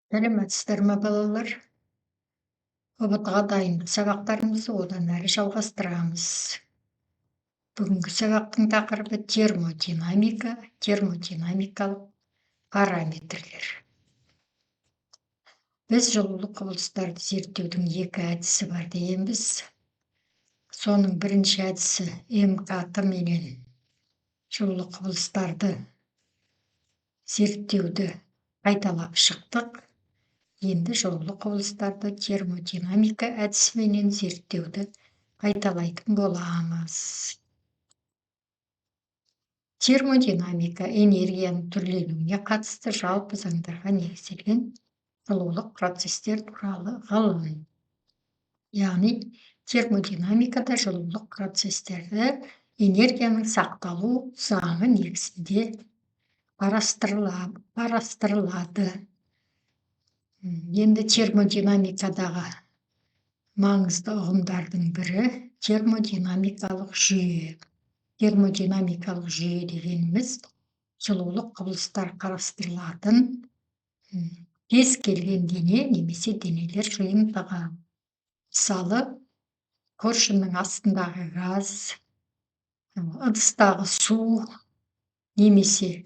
Сәлеметсіздер ме, балалар? ұбт-ға дайындық сабақтарымызды одан әрі жалғастырамыз. Бүгінгі сабақтың тақырыбы термодинамика, термодинамикалық параметрлер. Біз жылулық құбылыстарды зерттеудің екі әдісі бар дегенбіз. Соның бірінші әдісі МКТ менен жылулық құбылыстарды зерттеуді қайталап шықтық. Енді жылулық құбылыстарды термодинамика әдісіменен зерттеуді қайталайтын боламыз. Термодинамика энергияның түрленуіне қатысты жалпы заңдарға негізделген жылулық процестер туралы ғылым. Яғни термодинамикада жылулық процестерді энергияның сақталу заңы негізінде қарастырылады. Енді термодинамикадағы маңызды ұғымдардың бірі термодинамикалық жүйе. Термодинамикалық жүйе дегеніміз жылулық құбылыстар қарастырылатын кез келген дене немесе денелер жиынтығы. Мысалы, қоршынның астындағы газ, ыдыстағы су немесе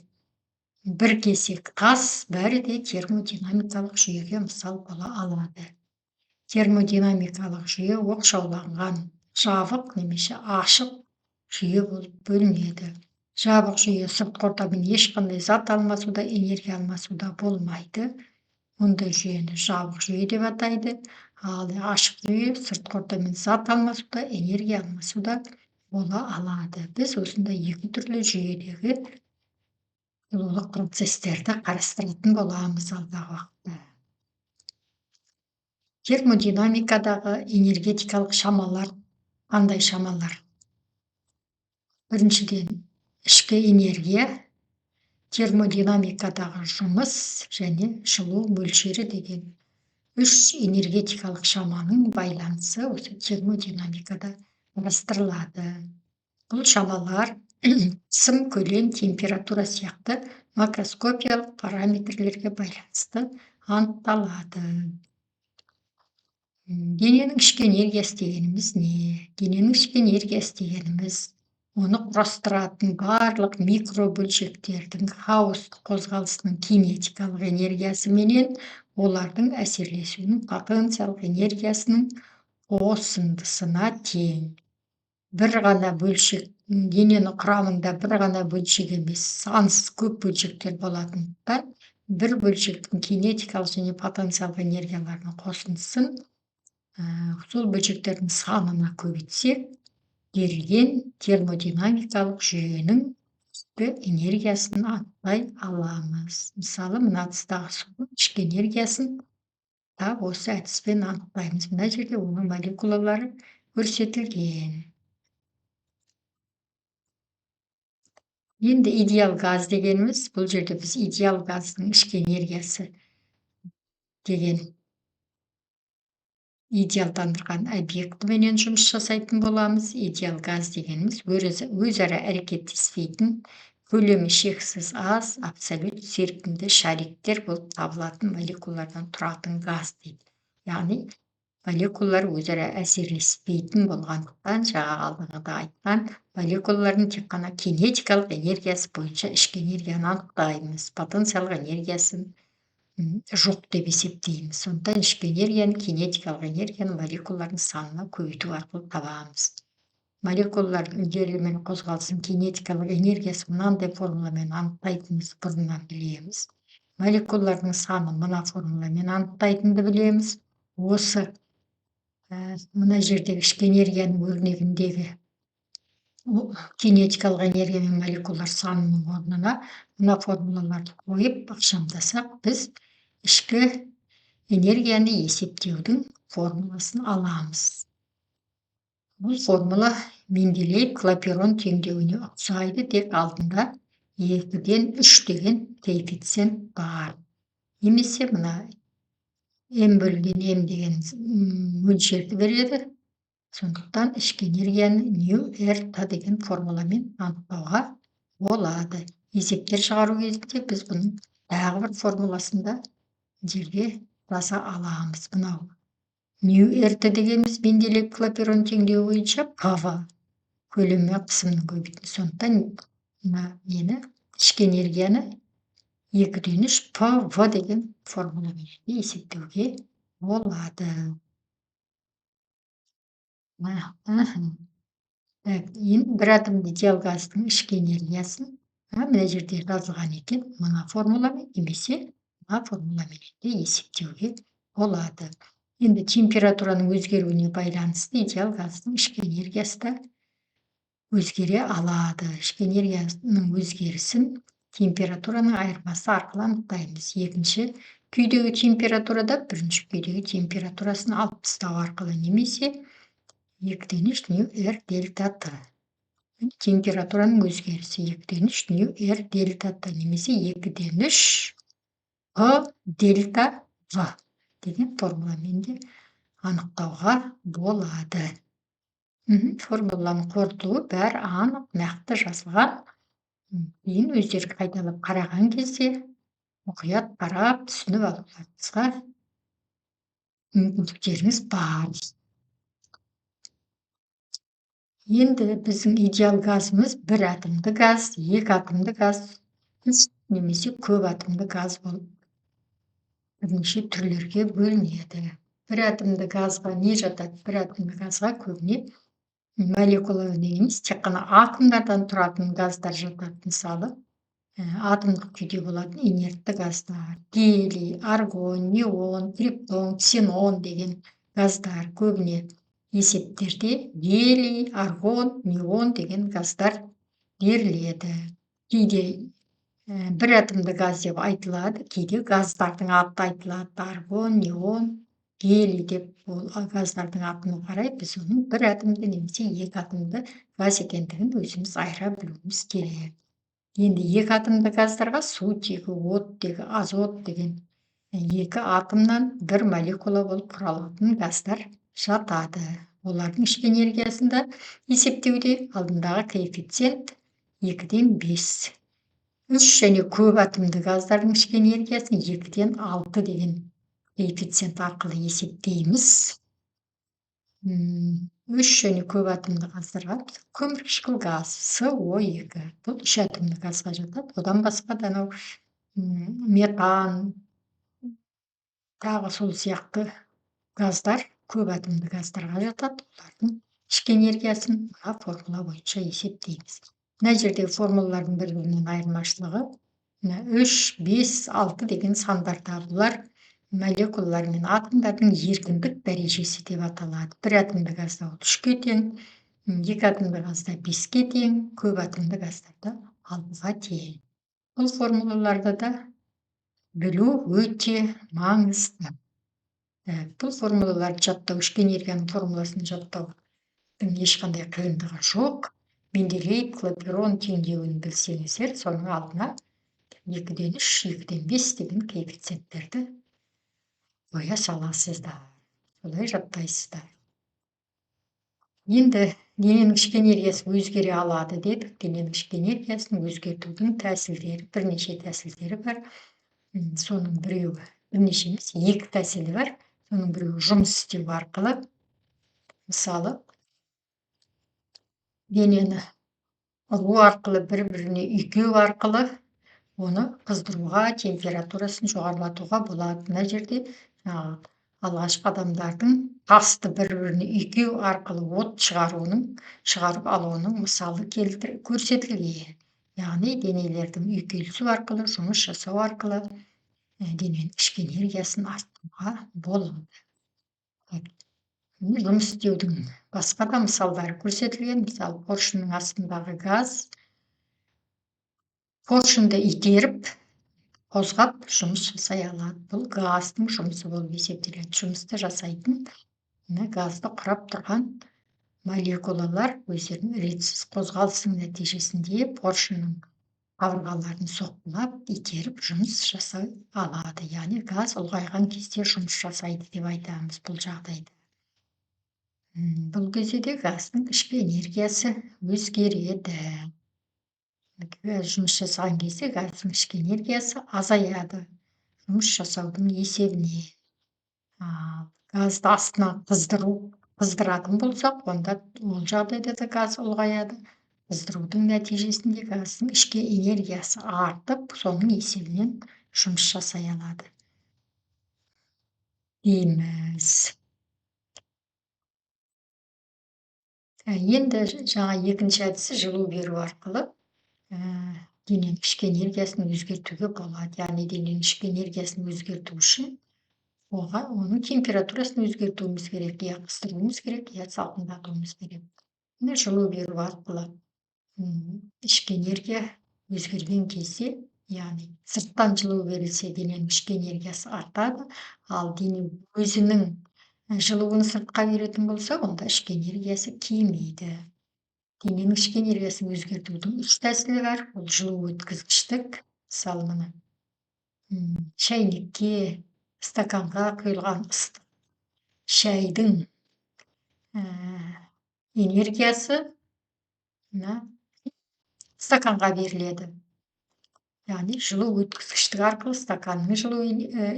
бір кесек тас бәрі де термодинамикалық жүйеге мысал бола алады. Термодинамикалық жүйе оқшауланған жабық немесе ашық жүйе болып бөлінеді. Жабық жүйе сыртқы ортамен ешқандай зат алмасуда, энергия алмасуда болмайды. Ондай жүйені жабық жүйе деп атайды. Ал ашық жүйе сыртқы ортамен зат алмасуда, энергия алмасуда бола алады. Біз осындай екі түрлі жүйедегі жылулық процестерді қарастыратын боламыз алдағы уақытта. Термодинамикадағы энергетикалық шамалар қандай шамалар? Біріншіден, ішкі энергия, термодинамикадағы жұмыс және жылу мөлшері деген үш энергетикалық шаманың байланысы осы термодинамикада қарастырылады. Бұл шамалар қысым, көлем, температура сияқты макроскопиялық параметрлерге байланысты анықталады. Дененің ішкі энергиясы дегеніміз не? Дененің ішкі энергиясы дегеніміз оны құрастыратын барлық микробөлшектердің хаостық қозғалысының кинетикалық энергиясы менен олардың әсерлесуінің потенциялық энергиясының қосындысына тең. Бір ғана бөлшек, дененің құрамында бір ғана бөлшек емес, сансыз көп бөлшектер болатындықтан бір бөлшектің кинетикалық және потенциялық энергияларының қосындысын сол бөлшектердің санына көбейтсек, берілген термодинамикалық жүйенің ішкі энергиясын анықтай аламыз. Мысалы, мына ыдыстағы судың ішкі энергиясын тап осы әдіспен анықтаймыз. Мына жерде оның молекулалары көрсетілген. Енді идеал газ дегеніміз, бұл жерде біз идеал газдың ішкі энергиясы деген идеалдандырған объектіменен жұмыс жасайтын боламыз. Идеал газ дегеніміз өзара әрекеттеспейтін, көлемі шексіз аз, абсолют серпімді шариктер болып табылатын молекулалардан тұратын газ дейді. Яғни молекулалар өзара әсерлеспейтін болғандықтан, жаңағы алдыңғыда айтқан молекулалардың тек қана кинетикалық энергиясы бойынша ішкі энергияны анықтаймыз. Потенциялық энергиясын жоқ деп есептейміз. Сондықтан ішкі энергияны, кинетикалық энергияны молекулалардың санына көбейту арқылы табамыз. Молекулалардың үдерімен қозғалысының кинетикалық энергиясы мынандай формуламен анықтайтынымызды бұрыннан білеміз. Молекулалардың санын мына формуламен анықтайтынды білеміз. Осы мына жердегі ішкі энергияның өрнегіндегі кинетикалық энергия мен молекулалар санының орнына мына формулаларды қойып ықшамдасақ, біз ішкі энергияны есептеудің формуласын аламыз. Бұл формула Менделеев Клапейрон теңдеуіне ұқсайды, тек алдында 2-ден 3 деген коэффициент бар. Немесе мына М бөлінген М деген мөлшерді береді. Сондықтан ішкі энергияны νRT деген формуламен анықтауға болады. Есептер шығару кезінде біз бұның тағы бір формуласында жерге жаза аламыз. Мынау μ(rt) дегеніміз менделеев клапейрон теңдеуі бойынша ПV көлемі қысымның көбейтіндісі. Сондықтан мына нені, ішкі энергияны 2/3 ПV деген формуламен есептеуге болады. Енді бір атомды идеал газдың ішкі энергиясын мына жерде жазылған екен. Мына формуламен немесе мына формуламен де есептеуге болады. Енді температураның өзгеруіне байланысты идеал газдың ішкі энергиясы да өзгере алады. Ішкі энергияның өзгерісін температураның айырмасы арқылы анықтаймыз. Екінші күйдегі температурада бірінші күйдегі температурасын алып тастау арқылы немесе 2/3 μR дельта Т. Температураның өзгерісі 2/3 μR дельта Т немесе 2/3 П дельта В деген формуламен де анықтауға болады. Формуланың қорытуы бәрі анық, нақты жазылған. Кейін өздері қайталап қараған кезде мұқият қарап түсініп алуларыңызға мүмкіндіктеріңіз бар. Енді біздің идеал газымыз бір атомды газ, екі атомды газ, үш немесе көп атомды газ болып бірнеше түрлерге бөлінеді. Бір атомды газға не жатады? Бір атомды газға көбіне молекулалар емес, тек қана атомдардан тұратын газдар жатады. Мысалы, атомдық күйде болатын инертті газдар, гелий, аргон, неон, криптон, ксенон деген газдар көбіне есептерде гелий, аргон, неон деген газдар беріледі. Кейде бір атомды газ деп айтылады, кейде газдардың аты айтылады. Аргон, неон, гелий деп ол газдардың атына қарай біз оның бір атомды немесе екі атомды газ екендігін өзіміз айыра білуіміз керек. Енді екі атомды газдарға сутегі, оттегі, азот деген екі атомнан бір молекула болып құралатын газдар жатады. Олардың ішкі энергиясында есептеуде алдындағы коэффициент 2/5. Үш және көп атомды газдардың ішкі энергиясын 2/6 деген коэффициент арқылы есептейміз. Үш және көп атомды газдарға көмірқышқыл газ СО2 бұл үш атомды газға жатады. Одан басқа да анау метан, тағы сол сияқты газдар көп атомды газдарға жатады. Олардың ішкі энергиясын мына формула бойынша есептейміз. Мына жердегі формулалардың бір-бірінен айырмашылығы 3, 5, 6 деген сандарда. Бұлар молекулалар мен атомдардың еркіндік дәрежесі деп аталады. Бір атомды газда 3-ке тең, екі атомды газда 5-ке тең, көп атомды газдарда 6-ға тең. Бұл формулаларды да білу өте маңызды. Бұл формулаларды жаттау, ішкі энергияның формуласын жаттаудың ешқандай қиындығы жоқ. Менделеев клапейрон теңдеуін білсеңіздер, соның алдына 2/3, 2/5 деген коэффициенттерді қоя саласыздар. Солай жаттайсыздар. Енді дененің ішкі энергиясы өзгере алады дедік. Дененің ішкі энергиясын өзгертудің тәсілдері, бірнеше тәсілдері бар. Соның біреуі, бірнеше емес, екі тәсілі бар. Соның біреуі жұмыс істеу арқылы. Мысалы, денені ұру арқылы, бір-біріне үйкеу арқылы оны қыздыруға, температурасын жоғарылатуға болады. Мына жерде алғашқы адамдардың тасты бір-біріне үйкеу арқылы от шығарып алуының мысалы көрсетілген. Яғни денелердің үйкелісу арқылы, жұмыс жасау арқылы дененің ішкі энергиясын арттыруға болады. Жұмыс істеудің басқа да мысалдары көрсетілген. Мысалы, поршынның астындағы газ поршынды итеріп, қозғап жұмыс жасай алады. Бұл газдың жұмысы болып есептеледі. Жұмысты жасайтын газды құрап тұрған молекулалар өздерінің ретсіз қозғалысының нәтижесінде поршынның қабырғаларын соққылап, итеріп жұмыс жасай алады. Яғни газ ұлғайған кезде жұмыс жасайды деп айтамыз бұл жағдайда. Бұл кезде де газдың ішкі энергиясы өзгереді. Жұмыс жасаған кезде газдың ішкі энергиясы азаяды. жұмыс жасаудың есебінен. Газды астынан қыздыратын болсақ, онда ол жағдайда да газ ұлғаяды. Қыздырудың нәтижесінде газдың ішкі энергиясы артып, соның есебінен жұмыс жасай алады дейміз. Енді жаңа екінші әдісі жылу беру арқылы дененің ішкі энергиясын өзгертуге болады. Яғни дененің ішкі энергиясын өзгерту үшін оның температурасын өзгертуіміз керек, я қыздыруымыз керек, я салқындатуымыз керек. Міне жылу беру арқылы ішкі энергия өзгерген кезде, яғни сырттан жылу берілсе, дененің ішкі энергиясы артады, ал дене өзінің жылуын сыртқа беретін болса, онда ішкі энергиясы кемиді. Дененің ішкі энергиясын өзгертудің 3 тәсілі бар. Ол жылу өткізгіштік. Мысалы, мына шәйнекке, стаканға құйылған ыстық шәйдің энергиясы мына стаканға беріледі. Яғни жылу өткізгіштік арқылы стаканның жылу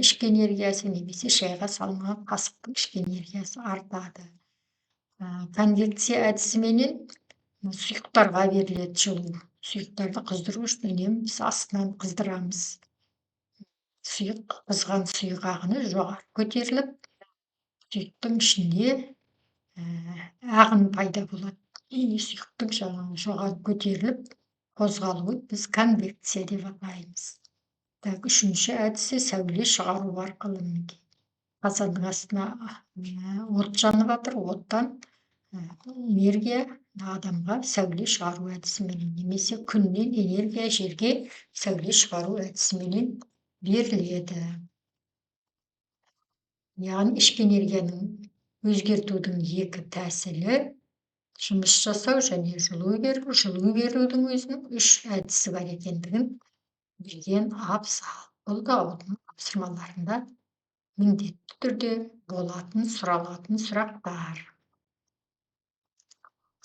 ішкі энергиясы немесе шайға салынған қасықтың ішкі энергиясы артады. Конвекция әдісіменен сұйықтарға беріледі жылу. Сұйықтарды қыздыру үшін үнемі біз астынан қыздырамыз. Қызған сұйық ағыны жоғары көтеріліп, сұйықтың ішінде ағын пайда болады. Сұйықтың жаңағы жоғары көтеріліп қозғалуын біз конвекция деп атаймыз. Үшінші әдісі сәуле шығару арқылы. Қазанның астына от жанып жатыр, оттан энергия адамға сәуле шығару әдісіменен, немесе күннен энергия жерге сәуле шығару әдісіменен беріледі. Яғни ішкі энергияның өзгертудің 2 тәсілі жұмыс жасау және жылу беру. Жылу берудің өзінің 3 әдісі бар екендігін білген абзал. Бұл да оның тапсырмаларында міндетті түрде болатын, сұралатын сұрақтар.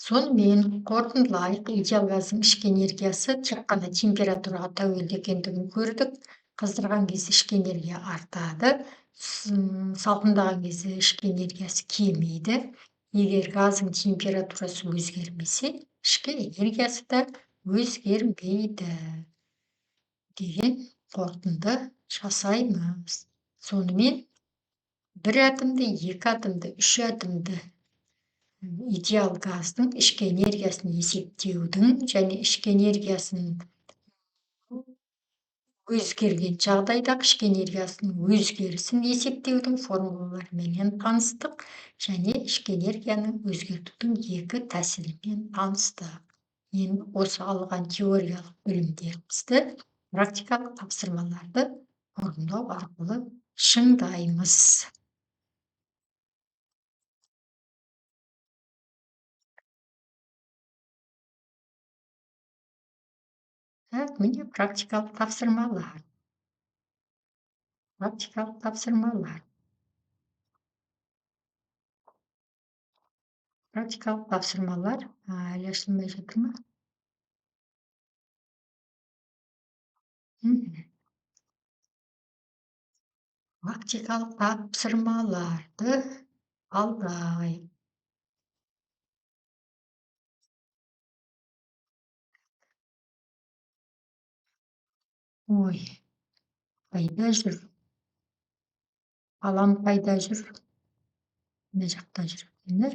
Сонымен қорытындылайық, идеал газдың ішкі энергиясы тек қана температураға тәуелді екендігін көрдік. Қыздырған кезде ішкі энергия артады, салқындаған кезде ішкі энергиясы кемиді. Егер газдың температурасы өзгермесе, ішкі энергиясы да өзгермейді деген қорытынды жасаймыз. Сонымен 1 атомды, 2 атомды, 3 атомды идеал газдың ішкі энергиясын есептеудің және ішкі энергиясын өзгерген жағдайдағы ішкі энергиясының өзгерісін есептеудің формулаларымен таныстық және ішкі энергияны өзгертудің 2 тәсілімен таныстық. Енді осы алған теориялық білімдерімізді практикалық тапсырмаларды орындау арқылы шыңдаймыз. Міне практикалық тапсырмалар. Практикалық тапсырмалар. Практикалық тапсырмалар әлі ашылмай жатыр ма? Практикалық тапсырмаларды алдайық. Ой, қайда жүр? Қалам қайда жүр? Мына жақта жүр екен.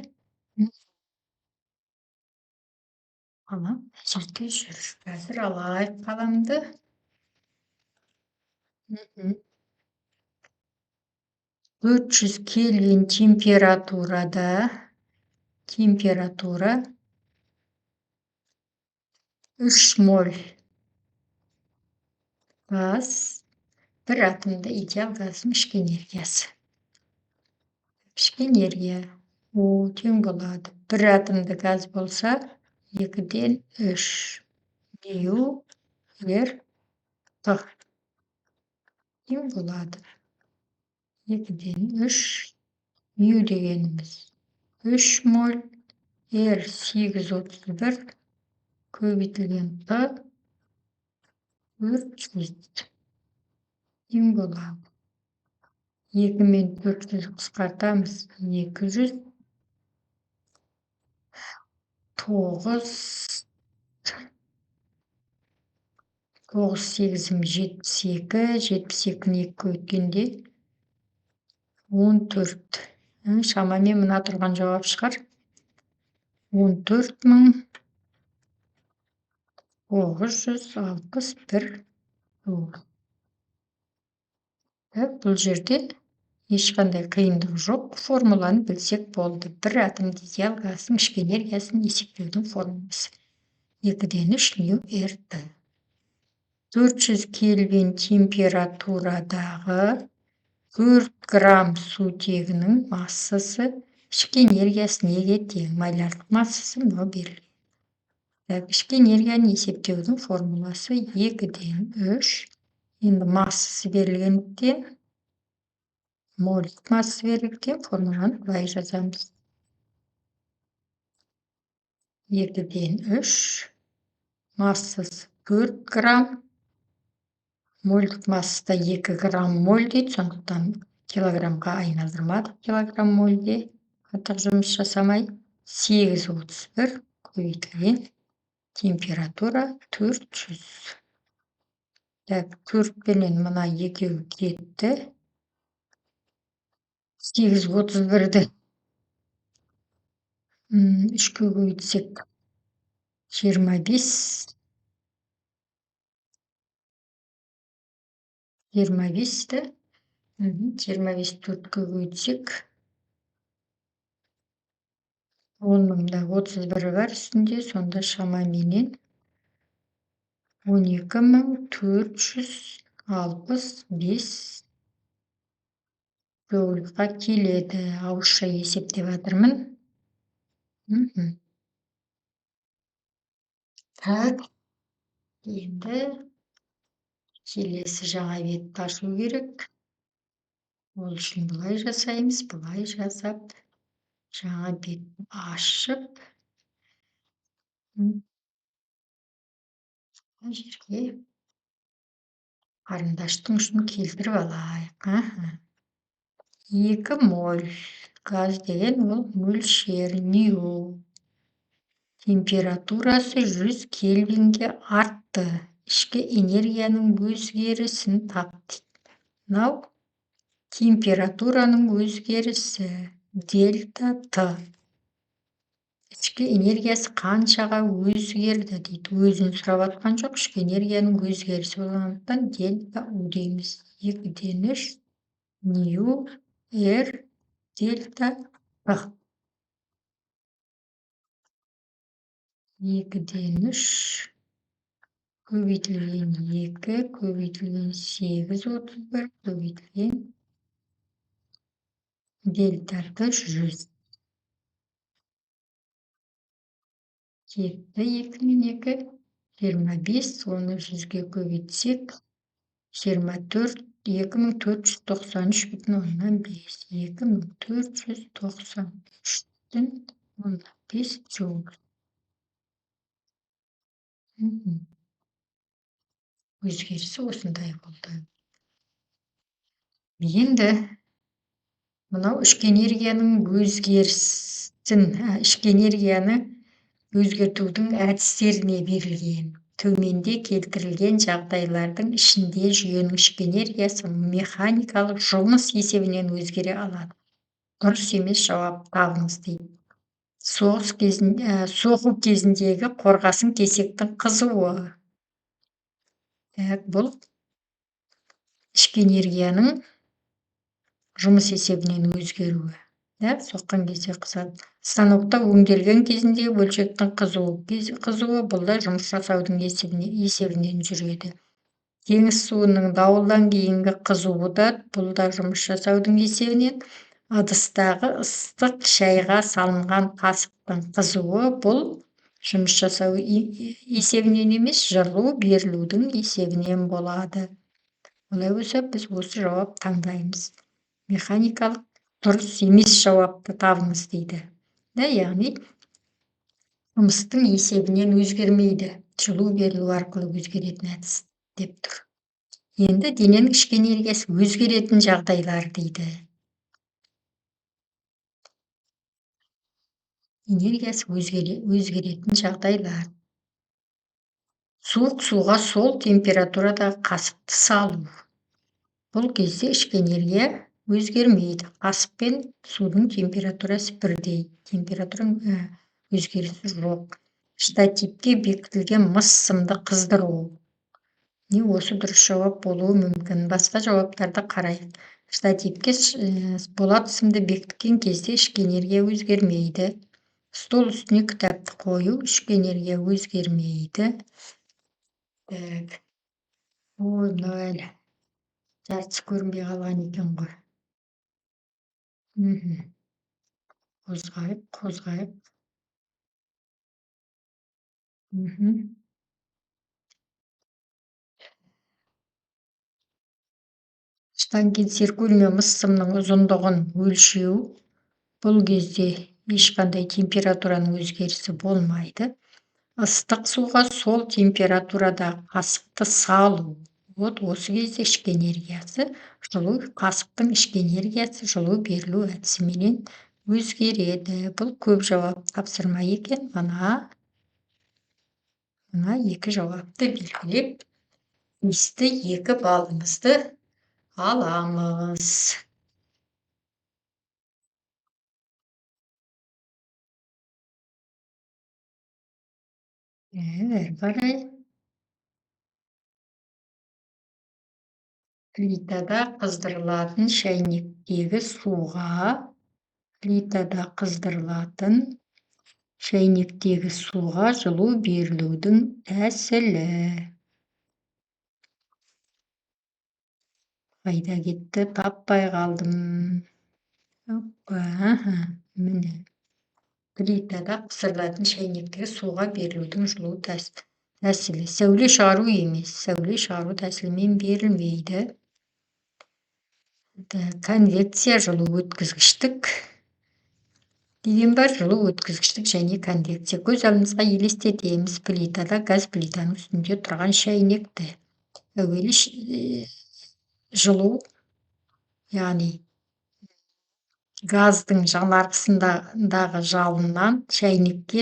Қалам мына жерде жүр. Қазір алайық қаламды. 400 кельвин температура 3 моль газ, 1 атомды идеал газдың ішкі энергиясы. Ішкі энергия тең болады. 1 атомды газ болса, 2-ден 3 мю R Т тең болады. 2-ден 3 мю дегеніміз 3 моль R 831 көбейтілген Т 400. тең болады. 2 мен 400 қысқартамыз. 200 9 9 8-ім 72, 72-ні 2-ге өткенде 14. Шамамен мына тұрған жауап шығар. 14.961 доллар. Бұл жерде ешқандай қиындық жоқ. Формуланы білсек болды. Бір атомды идеал газдың ішкі энергиясын есептеудің формуласы. 2-ден 3 нью РТ. 400 кельвин температурадағы 4 грамм сутегінің массасы ішкі энергиясы неге тең? Малярлық массасы мынау берілген. Ішкі энергияны есептеудің формуласы 2-ден 3. Енді массасы берілгендіктен, мольдық массасы берілгендіктен формуланы былай жазамыз. 2-ден 3. Массасы 4 грамм. Мольдық массада 2 грамм моль дейді, сондықтан килограммға айналдырмадық. Килограмм мольде артық жұмыс жасамай. 831 көбейтілген температура 400. 4 пенен мына екеуі кетті. 831-ді 3-ке көбейтсек 25. 25-ті 25 4-ке көбейтсек 10.000-да 31 бар үстінде, сонда шамаменен 12.465 джоульға келеді. Ауызша есептеп жатырмын. Так, енді келесі жаңа бетті ашу керек. Ол үшін бұлай жасаймыз, бұлай жасап, жаңа бетті ашып, жерге қарындаштың ұшын келтіріп алайық. 2 моль газ деген ол мөлшер, нью. Температурасы 100 кельвинге артты. Ішкі энергияның өзгерісін тапты. Мынау температураның өзгерісі дельта Т. Ішкі энергиясы қаншаға өзгерді дейді. Өзін сұрап атқан жоқ, ішкі энергияның өзгерісі болғандықтан дельта У дейміз. 2-ден 3 нью Р дельта Т. 2-ден 3 көбейтілген 2 көбейтілген 831 көбейтілген дельта Т 100. Кетті 2 мен 2. 25, оны 100-ге көбейтсек 24, 2493,5. 2493,5 джоуль. Өзгерісі осындай болды. Енді мынау ішкі энергияның ішкі энергияны өзгертудің әдістеріне берілген. Төменде келтірілген жағдайлардың ішінде жүйенің ішкі энергиясы механикалық жұмыс есебінен өзгере алады. Дұрыс емес жауап табыңыз дейді. Соғу кезіндегі қорғасын кесектің қызуы. Бұл ішкі энергияның жұмыс есебінен өзгеруі. Соққан кезде қызады. Станокта өңделген кезінде бөлшектің қызуы бұл да жұмыс жасаудың есебінен жүреді. Теңіз суының дауылдан кейінгі қызуы да бұл да жұмыс жасаудың есебінен. Ыдыстағы ыстық шайға салынған қасықтың қызуы бұл жұмыс жасау есебінен емес, жылу берілудің есебінен болады. Олай болса, біз осы жауап таңдаймыз. Механикалық дұрыс емес жауапты табыңыз дейді. Яғни, жұмыстың есебінен өзгермейді. Жылу берілу арқылы өзгеретін әдіс деп тұр. Енді дененің ішкі энергиясы өзгеретін жағдайлар дейді. Энергиясы өзгеретін жағдайлар. Суық суға сол температурадағы қасықты салу. Бұл кезде ішкі энергия өзгермейді. Қасық пен судың температурасы бірдей. Температураның өзгерісі жоқ. Штативке бекітілген мыс сымды қыздыру. Осы дұрыс жауап болуы мүмкін. Басқа жауаптарды қарайық. Штативке болат сымды бекіткен кезде ішкі энергия өзгермейді. Стол үстіне кітапты қою, ішкі энергия өзгермейді. Ой, мынау әлі жартысы көрінбей қалған екен ғой. Қозғайып. Штангенциркуль мыс сымның ұзындығын өлшеу. Бұл кезде ешқандай температураның өзгерісі болмайды. Ыстық суға сол температурада қасықты салу. Осы кезде ішкі энергиясы, қасықтың ішкі энергиясы жылу берілу әдісіменен өзгереді. Бұл көп жауап тапсырма екен. Мына екі жауапты белгілеп, тиісті 2 балымызды аламыз. Әрі қарай плитада қыздырылатын шәйнектегі суға жылу берілудің тәсілі. Қайда кетті? Таппай қалдым. Міне. Плитада қыздырылатын шәйнектегі суға берілудің жылу тәсілі. Сәуле шығару емес. Сәуле шығару тәсілімен берілмейді. Конвекция, жылу өткізгіштік деген бар. Жылу өткізгіштік және конвекция. Көз алдымызға елестетеміз. Плитада газ плитаның үстінде тұрған шәйнекті. Әуелі жылу, яғни газдың жанарғысындағы жалыннан шәйнекке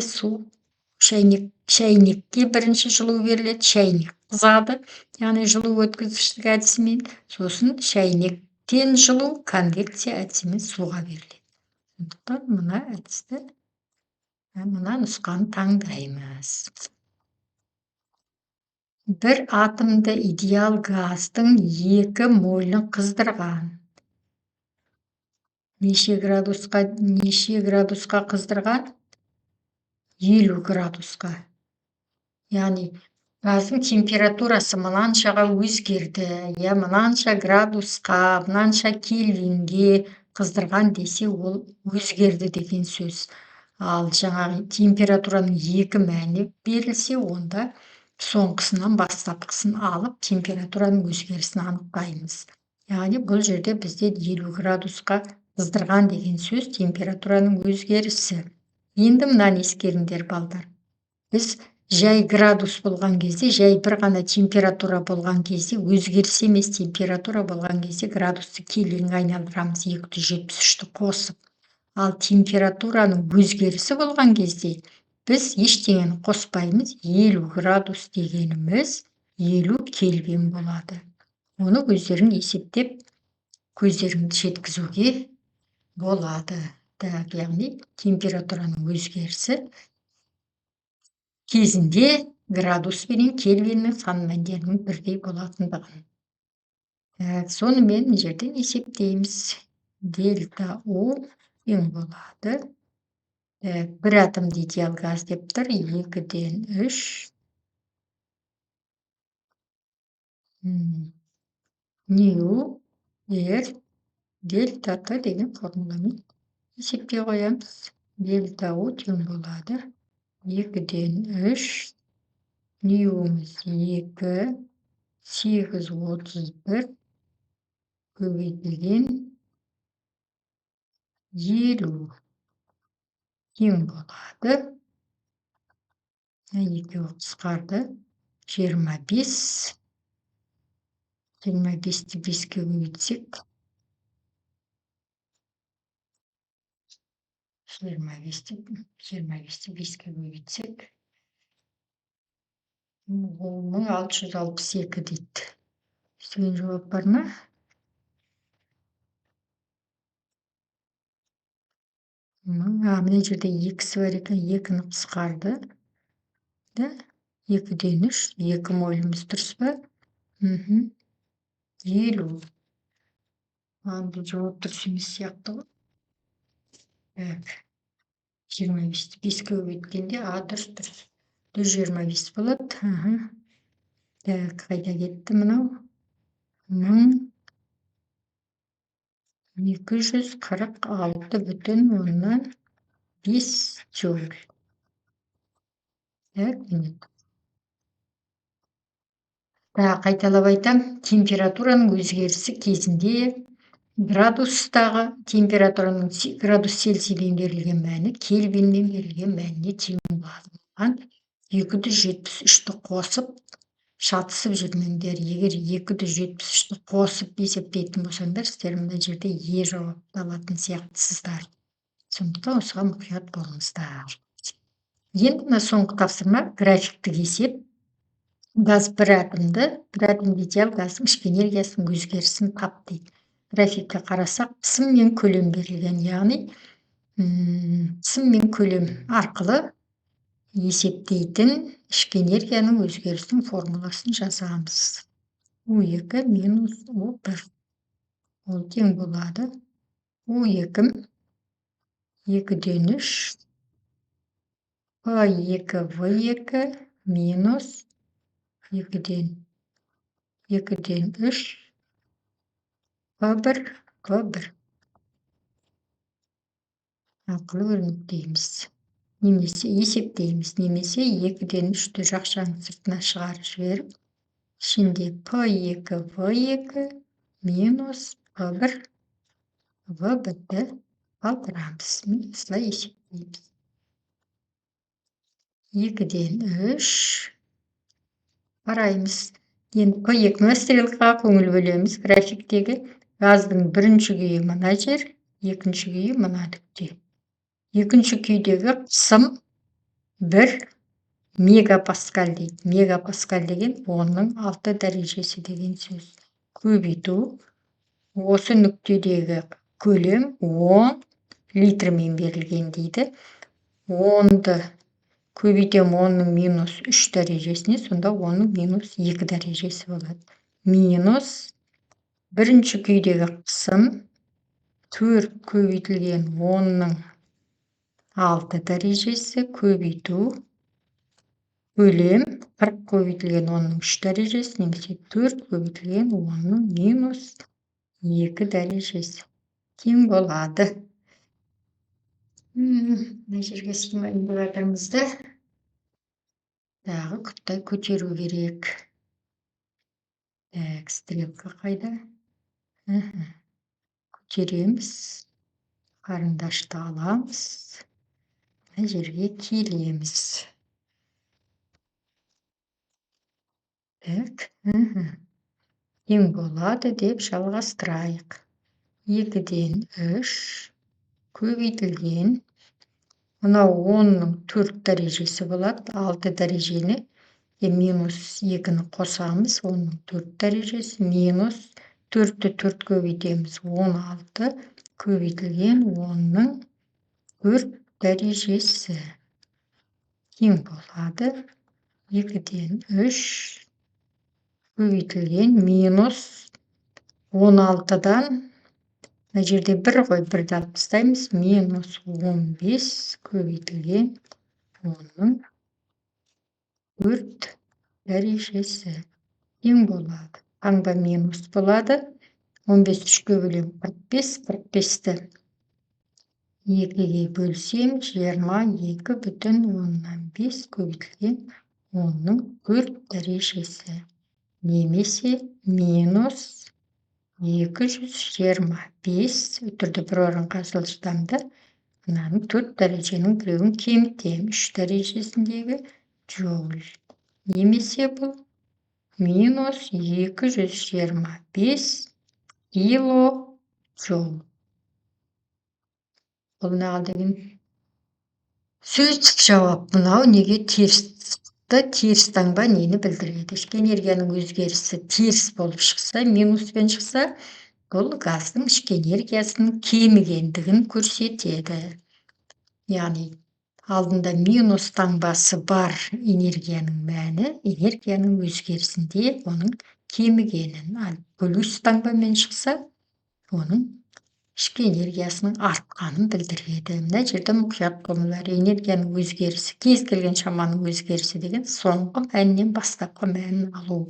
бірінші жылу беріледі, шәйнек қызады, яғни жылу өткізгіштік әдісімен, сосын шәйнектен жылу конвекция әдісімен суға беріледі. Сондықтан мына нұсқаны таңдаймыз. Бір атомды идеал газдың 2 молін қыздырған. Неше градусқа қыздырған? 50 градусқа. Яғни газдың температурасы мынаншаға өзгерді, мынанша градусқа, мынанша кельвинге қыздырған десе, ол өзгерді деген сөз. Ал жаңағы температураның 2 мәні берілсе, онда соңғысынан бастапқысын алып, температураның өзгерісін анықтаймыз. Яғни бұл жерде бізде 50 градусқа қыздырған деген сөз температураның өзгерісі. Енді мынаны ескеріңдер, балдар. Біз жай градус болған кезде, жай бір ғана температура болған кезде, өзгеріс емес температура болған кезде градусты кельвинге айналдырамыз, 273-ті қосып. Ал температураның өзгерісі болған кезде, біз ештеңені қоспаймыз, 50 градус дегеніміз 50 кельвин болады. Оны өздерің есептеп, көздеріңді жеткізуге болады. Яғни температураның өзгерісі кезінде градус пен кельвиннің сан мәндерінің бірдей болатындығын. Сонымен жерден есептейміз. Дельта У тең болады. Бір атомды идеал газ деп тұр, 2-ден 3. Нью R дельта Т деген формуламен есепке қоямыз. Дельта У тең болады. 2-ден 3, ньюіміз 2, 831 көбейтілген 50 тең болады. 2 қысқарды, 25 25-ті 5-ке көбейтсек, 25-ті 5-ке көбейтсек, ол 1662 дейді. Деген жауап бар ма? Мына жерде екісі бар екен, 2-ні қысқарды. Да? 2-ден 3, 2 мольіміз дұрыс па? 50. Бұл жауап дұрыс емес сияқты ғой. Так. 25-ті 5-ке көбейткенде дұрыс. 125 болады. Так, қайда кетті мынау? 1246,5 джоуль. Так, минут. Қайталап айтам. Температураның өзгерісі кезінде градустағы температураның градус Цельсийден берілген мәні кельвиннен берілген мәніне тең болады. 273-ті қосып шатысып жүрмеңдер. Егер 273-ті қосып есептейтін болсаңдар, сіздер мына жерде жауап алатын сияқтысыздар. Сондықтан осыған мұқият болыңыздар. Енді мына соңғы тапсырма графиктік есеп. Газ бір атомды идеал газдың ішкі энергиясының өзгерісін тап дейді. Графикке қарасақ, қысым мен көлем берілген, яғни қысым мен көлем арқылы есептейтін ішкі энергияның өзгерісінің формуласын жазамыз. U2 минус U1. Ол тең болады. U2 2-ден 3 P2V2 минус 2-ден 3 P1 арқылы өрнектейміз. Немесе есептейміз. Немесе 2-ден 3-ті жақшаның сыртына шығарып жіберіп, ішінде P2V2 минус P1 V1-ді қалдырамыз. Осылай есептейміз. 2-ден 3 қараймыз. Енді P2 стрелкаға көңіл бөлеміз. Графиктегі газдың бірінші күйі мына жер, екінші күйі мына нүкте. Екінші күйдегі қысым 1 мегапаскаль дейді. Мегапаскаль деген 10-6 дәрежесі деген сөз. Көбейту. Осы нүктедегі көлем 10 литрмен берілген дейді. 10-ды көбейтем 10-ның минус 3 дәрежесіне, сонда 10-ның минус 2 дәрежесі болады. Минус бірінші күйдегі қысым 4 көбейтілген 10-ның 6 дәрежесі көбейту. Көлем 40 көбейтілген 10-ның 3 дәрежесі, немесе 4 көбейтілген 10-ның минус 2 дәрежесі. Тең болады. Мына жерге символдарымызды дағы құттай көтеру керек. Так, стрелка қайда? Көтереміз. Қарындашты аламыз. Мына жерге келеміз. Так, тең болады деп жалғастырайық. 2-ден 3 көбейтілген. Мынау 10-ның 4 дәрежесі болады. 6 дәрежені минус 2-ні қосамыз. 10-ның 4 дәрежесі минус 4-ті 4 көбейтеміз. 16 көбейтілген 10-ның 4 дәрежесі. Тең болады. 2-ден 3 көбейтілген минус 16-дан, мына жерде 1 ғой, 1-ді алып тастаймыз, минус 15 көбейтілген 10-ның 4 дәрежесі. Тең болады. Таңба минус болады. 15 3-ке бөлем 45, 45-ті 2-ге бөлсем 22,5 көбейтілген 10-ның 4 дәрежесі. Немесе минус 225, өтірді бір орынға жылжытамды. Мынаның 4 дәреженің біреуін кемітем. 3 дәрежесіндегі джоуль. Немесе бұл минус 225 килоджоуль. Бұл нағыл деген сөздік жауап. Мынау неге теріс таңба нені білдіреді? Ішкі энергияның өзгерісі теріс болып шықса, минуспен шықса, бұл газдың ішкі энергиясының кемігендігін көрсетеді. Яғни алдында минус таңбасы бар энергияның мәні энергияның өзгерісінде оның кемігенін, ал плюс таңбамен шықса, оның ішкі энергиясының артқанын білдіреді. Мына жерде мұқият болыңыздар. Энергияның өзгерісі, кез келген шаманың өзгерісі деген соңғы мәннен бастапқы мәнін алу.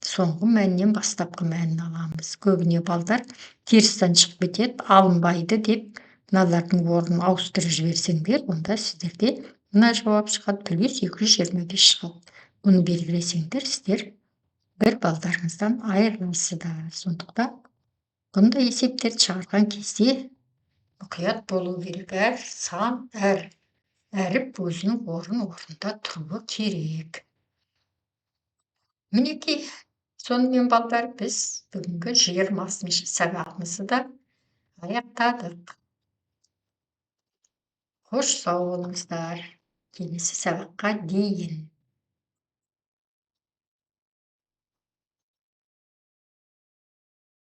Соңғы мәннен бастапқы мәнін аламыз. Көбіне балдар терістен шығып кетеді, алынбайды деп мыналардың орнын ауыстырып жіберсеңдер, онда сіздерде мына жауап шығады, плюс 225 шығады. Бұны белгілесеңдер, сіздер бір балдарыңыздан айырыласыздар. Сондықтан бұндай есептерді шығарған кезде мұқият болу керек. Әр сан, әр әріп өзінің орнында тұруы керек. Мінекей, сонымен балдар, біз бүгінгі 20-шы сабағымызды да аяқтадық. Қош сау болыңыздар. Келесі сабаққа дейін.